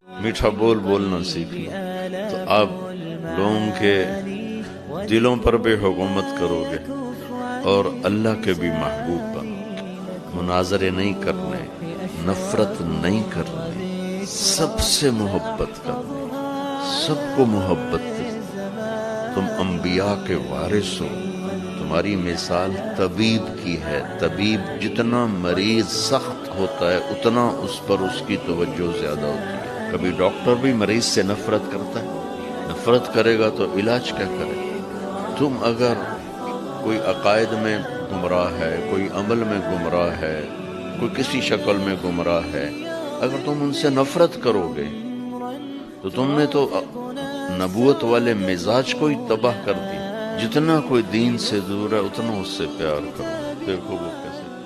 میٹھا بول بولنا سیکھ لو تو آپ لوگوں کے دلوں پر بھی حکومت کرو گے اور اللہ کے بھی محبوب بنو گے۔ مناظرے نہیں کرنے، نفرت نہیں کرنے، سب سے محبت کرنے، سب کو محبت کرنے۔ تم انبیاء کے وارث ہو، تمہاری مثال طبیب کی ہے۔ طبیب جتنا مریض سخت ہوتا ہے اتنا اس پر اس کی توجہ زیادہ ہوتی ہے۔ کبھی ڈاکٹر بھی مریض سے نفرت کرتا ہے؟ نفرت کرے گا تو علاج کیا کرے؟ تم اگر کوئی عقائد میں گمراہ ہے، کوئی عمل میں گمراہ ہے، کوئی کسی شکل میں گمراہ ہے، اگر تم ان سے نفرت کرو گے تو تم نے تو نبوت والے مزاج کو ہی تباہ کر دی۔ جتنا کوئی دین سے دور ہے اتنا اس سے پیار کرو۔ دیکھو وہ کیسے